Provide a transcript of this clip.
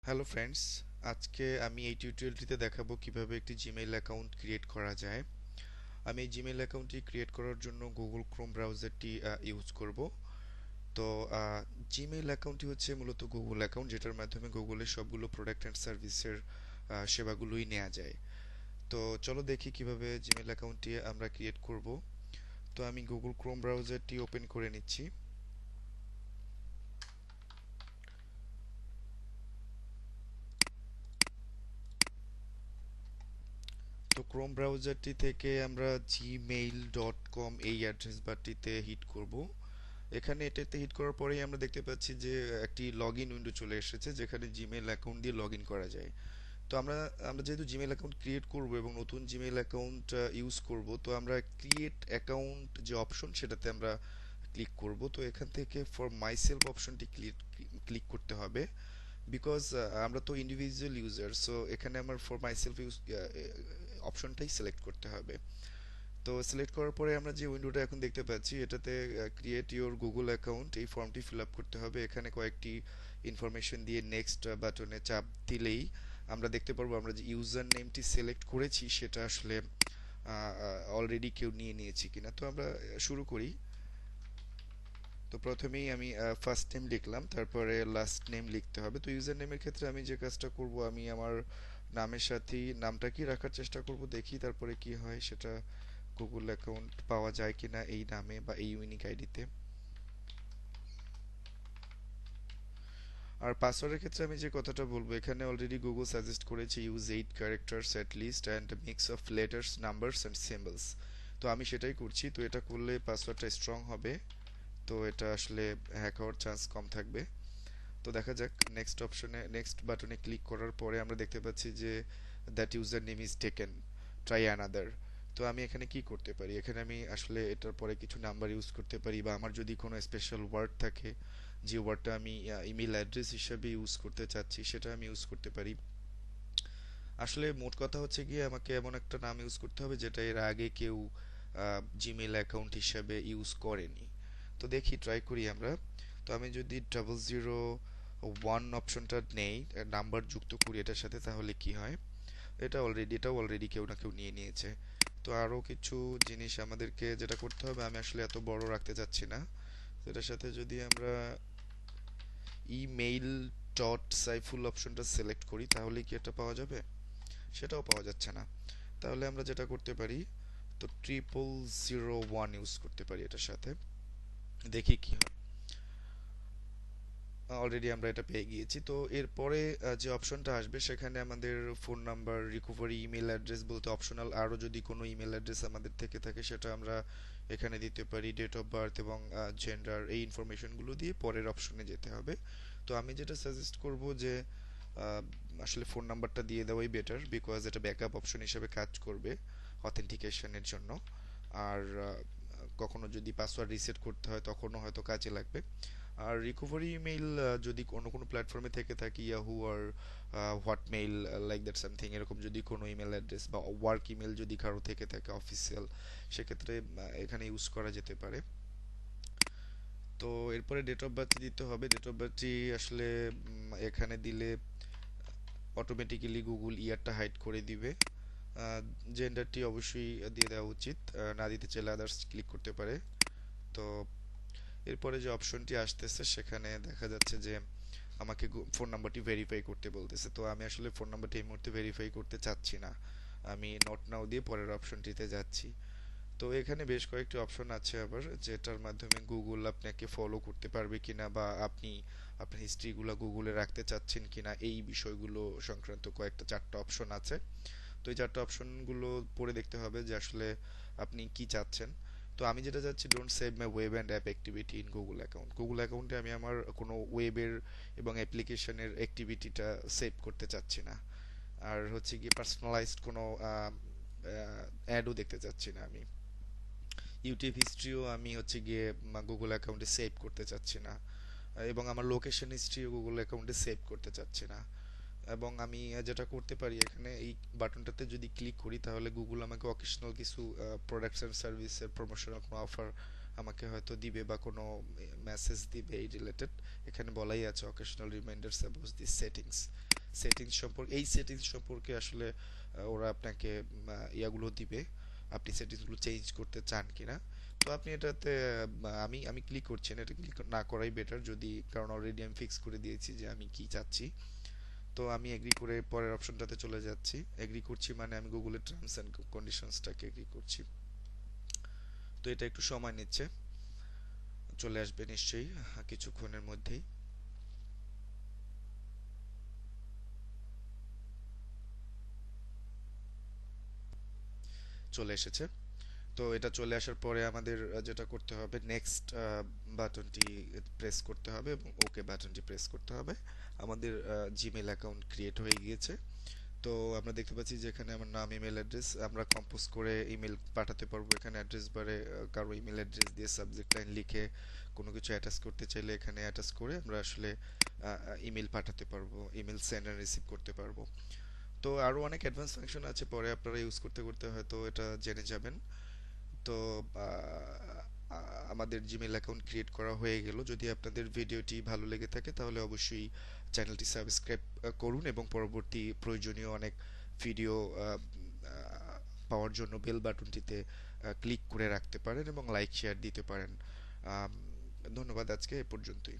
Hello friends, আজকে আমি এই টিউটোরিয়ালটিতে দেখাবো কিভাবে একটি জিমেইল অ্যাকাউন্ট ক্রিয়েট করা যায়। আমি এই জিমেইল অ্যাকাউন্টটি ক্রিয়েট করার জন্য গুগল ক্রোম ব্রাউজারটি ইউজ করব। তো জিমেইল অ্যাকাউন্টটি হচ্ছে মূলত গুগল অ্যাকাউন্ট, যেটার মাধ্যমে গুগলের সবগুলো প্রোডাক্ট অ্যান্ড সার্ভিসের সেবাগুলোই নেওয়া যায়। তো চলো দেখি কিভাবে জিমেইল অ্যাকাউন্টটি আমরা ক্রিয়েট করব। তো আমি গুগল ক্রোম ব্রাউজারটি ওপেন করে নিচ্ছি। তো ক্রোম ব্রাউজারটি থেকে আমরা gmail.com এই অ্যাড্রেস বারটিতে হিট করব। এখানে এটাতে হিট করার পরেই আমরা দেখতে পাচ্ছি যে একটি লগইন উইন্ডো চলে এসেছে, যেখানে জিমেইল অ্যাকাউন্ট দিয়ে লগইন করা যায়। তো আমরা আমরা যেহেতু জিমেইল অ্যাকাউন্ট ক্রিয়েট করব এবং নতুন জিমেইল অ্যাকাউন্ট ইউজ করব, তো আমরা ক্রিয়েট অ্যাকাউন্ট যে অপশন সেটাতে আমরা ক্লিক করব। তো এখান থেকে ফর মাইসেলফ অপশনটি ক্লিক করতে হবে, বিকজ আমরা তো ইন্ডিভিজুয়াল ইউজার, সো এখানে আমার ফর মাইসেলফ ইউজ অপশনটাই সিলেক্ট করতে হবে। তো সিলেক্ট করার পরে আমরা যে উইন্ডোটা এখন দেখতে পাচ্ছি, এটাতে ক্রিয়েট ইওর গুগল অ্যাকাউন্ট এই ফর্মটি ফিল আপ করতে হবে। এখানে কয়েকটি ইনফরমেশন দিয়ে নেক্সট বাটনে চাপ দিলেই আমরা দেখতে পারবো আমরা যে ইউজার নেমটি সিলেক্ট করেছি সেটা আসলে অলরেডি কেউ নিয়ে নিয়েছি কিনা। তো আমরা শুরু করি। তো প্রথমেই আমি ফার্স্ট নেম লিখলাম, তারপরে লাস্ট নেম লিখতে হবে। তো ইউজার নেমের ক্ষেত্রে আমি যে কাজটা করব, আমি আমার নামের সাথে নামটা কি রাখার চেষ্টা করব, দেখি তারপরে কি হয় সেটা, গুগল অ্যাকাউন্ট পাওয়া যায় কিনা এই নামে বা এই ইউনিক আইডিতে। আর পাসওয়ার্ডের ক্ষেত্রে আমি যে কথাটা বলবো, এখানে অলরেডি গুগল সাজেস্ট করেছে use 8 characters at least and mix of letters, numbers and symbols. তো আমি সেটাই করছি। তো এটা করলে পাসওয়ার্ডটা স্ট্রং হবে, তো এটা আসলে হ্যাক হওয়ার চান্স কম থাকবে। তো দেখা যাক, নেক্সট অপশনে নেক্সট বাটনে ক্লিক করার পরে আমরা দেখতে পাচ্ছি যে that user name is taken, try another. তো আমি এখানে কি করতে পারি, এখানে আমি আসলে এটার পরে কিছু নাম্বার ইউজ করতে পারি, বা আমার যদি কোনো স্পেশাল ওয়ার্ড থাকে, যে ওয়ার্ডটা আমি ইমেল অ্যাড্রেস হিসেবে ইউজ করতে চাচ্ছি, সেটা আমি ইউজ করতে পারি। আসলে মোট কথা হচ্ছে গিয়ে আমাকে এমন একটা নাম ইউজ করতে হবে যেটা এর আগে কেউ জিমেল অ্যাকাউন্ট হিসাবে ইউজ করেনি। তো দেখি, ট্রাই করি আমরা। তো আমি যদি 001 অপশনটা নেই, নাম্বার যুক্ত করি এটার সাথে, তাহলে কি হয়, এটাও অলরেডি কেউ না কেউ নিয়ে নিয়েছে। তো আরও কিছু জিনিস আমাদেরকে যেটা করতে হবে, আমি আসলে এত বড় রাখতে চাচ্ছি না। তো এটার সাথে যদি আমরা ইমেইল ডট সাইফুল অপশনটা সিলেক্ট করি, তাহলে কি এটা পাওয়া যাবে? সেটাও পাওয়া যাচ্ছে না। তাহলে আমরা যেটা করতে পারি, তো 0001 ইউজ করতে পারি এটার সাথে, দেখি কি হয়। অলরেডি আমরা এটা পেয়ে গিয়েছি। তো এরপরে যে অপশনটা আসবে, সেখানে আমাদের phone number, recovery email address বলতে অপশনাল আরও যদি কোনো ইমেল অ্যাড্রেস আমাদের থেকে থাকে সেটা আমরা এখানে দিতে পারি। ডেট অফ বার্থ এবং জেন্ডার, এই ইনফরমেশনগুলো দিয়ে পরের অপশনে যেতে হবে। তো আমি যেটা সাজেস্ট করব যে আহ, আসলে ফোন নাম্বারটা দিয়ে দেওয়াই বেটার, বিকজ এটা ব্যাকআপ অপশন হিসেবে কাজ করবে অথেন্টিকেশনের জন্য। আর কখনো যদি পাসওয়ার্ড রিসেট করতে হয় তখনও হয়তো কাজে লাগবে। আর রিকভারি ইমেইল যদি অন্য কোনো প্ল্যাটফর্মে থেকে থাকে, ইয়াহু আর হটমেইল লাইক দ্যাট সামথিং, এরকম যদি কোনো ইমেল অ্যাড্রেস বা ওয়ার্ক ইমেল যদি কারো থেকে থাকে অফিসিয়াল, সেক্ষেত্রে এখানে ইউজ করা যেতে পারে। তো এরপরে ডেট অফ বার্থ দিতে হবে। ডেট অফ বার্থটি আসলে এখানে দিলে অটোমেটিক্যালি গুগল ইয়ারটা হাইড করে দিবে। জেন্ডারটি অবশ্যই দিয়ে দেওয়া উচিত, না দিতে চাইলে আদার্স ক্লিক করতে পারে। তো এরপরে যে অপশনটি আসতেছে, সেখানে দেখা যাচ্ছে যে আমাকে ফোন নাম্বারটি ভেরিফাই করতে বলতেছে। তো আমি আসলে ফোন নাম্বারটি এই মুহূর্তে ভেরিফাই করতে চাচ্ছি না, আমি নট নাও দিয়ে পরের অপশনটিতে যাচ্ছি। তো এখানে বেশ কয়েকটি অপশন আছে আবার, যেটার মাধ্যমে গুগল আপনাকে ফলো করতে পারবে কিনা, বা আপনি আপনার হিস্ট্রিগুলো গুগলে রাখতে চাচ্ছেন কিনা, এই বিষয়গুলো সংক্রান্ত কয়েকটা 4টা অপশন আছে। তো এই 4টা অপশনগুলো পড়ে দেখতে হবে যে আসলে আপনি কি চাচ্ছেন। তো আমি যেটা চাচ্ছি, don't save my web and app activity in Google account. Google অ্যাকাউন্টে আমি আমার কোনো ওয়েবের এবং অ্যাপ্লিকেশনের অ্যাক্টিভিটিটা সেভ করতে চাচ্ছি না। আর হচ্ছে গিয়ে পার্সোনালাইজড কোনো অ্যাডও দেখতে চাচ্ছি না আমি। ইউটিউব হিস্ট্রিও আমি হচ্ছে গিয়ে গুগল অ্যাকাউন্টে সেভ করতে চাচ্ছি না, এবং আমার লোকেশন হিস্ট্রিও গুগল অ্যাকাউন্টে সেভ করতে চাচ্ছি না। এবং আমি যেটা করতে পারি, এখানে এই বাটনটাতে যদি ক্লিক করি, তাহলে গুগল আমাকে অকেশনাল কিছু প্রোডাক্টস অ্যান্ড সার্ভিসের প্রমোশনাল কোনো অফার আমাকে হয়তো দিবে, বা কোনো মেসেজ দিবে এই রিলেটেড। এখানে বলাই আছে occasional reminders about this settings. Settings সম্পর্কে আসলে ওরা আপনাকে ইয়াগুলো দিবে, আপনি সেটিংসগুলো চেঞ্জ করতে চান কিনা। তো আপনি এটাতে আমি আমি ক্লিক করছি না, এটা ক্লিক না করাই বেটার, যদি, কারণ অলরেডি আমি ফিক্স করে দিয়েছি যে আমি কি চাচ্ছি। তো আমি এগ্রি করে পরের অপশনটাতে চলে যাচ্ছি। এগ্রি করছি মানে আমি গুগলের টার্মস অ্যান্ড কন্ডিশনসটাকে এগ্রি করছি। তো এটা একটু সময় নিচ্ছে, চলে আসবে নিশ্চয়ই কিছুক্ষণের মধ্যেই। চলে এসেছে। তো এটা চলে আসার পরে আমাদের যেটা করতে হবে, নেক্সট বাটনটি প্রেস করতে হবে এবং ওকে বাটনটি প্রেস করতে হবে। আমাদের জিমেল অ্যাকাউন্ট ক্রিয়েট হয়ে গিয়েছে। তো আমরা দেখতে পাচ্ছি যে এখানে আমার নাম, ইমেল অ্যাড্রেস, আমরা কম্পোজ করে ইমেল পাঠাতে পারবো। এখানে অ্যাড্রেস বারে কারো ইমেল অ্যাড্রেস দিয়ে সাবজেক্ট লাইন লিখে কোনো কিছু অ্যাটাচ করতে চাইলে এখানে অ্যাটাচ করে আমরা আসলে ইমেল পাঠাতে পারবো, ইমেল সেন্ড এন্ড রিসিভ করতে পারবো। তো আরো অনেক অ্যাডভান্স ফাংশন আছে, পরে আপনারা ইউজ করতে করতে হয়তো এটা জেনে যাবেন। তো আমাদের জিমেল অ্যাকাউন্ট ক্রিয়েট করা হয়ে গেল। যদি আপনাদের ভিডিওটি ভালো লেগে থাকে তাহলে অবশ্যই চ্যানেলটি সাবস্ক্রাইব করুন এবং পরবর্তী প্রয়োজনীয় অনেক ভিডিও পাওয়ার জন্য বেল বাটনটিতে ক্লিক করে রাখতে পারেন এবং লাইক শেয়ার দিতে পারেন। আম, ধন্যবাদ, আজকে এ পর্যন্তই।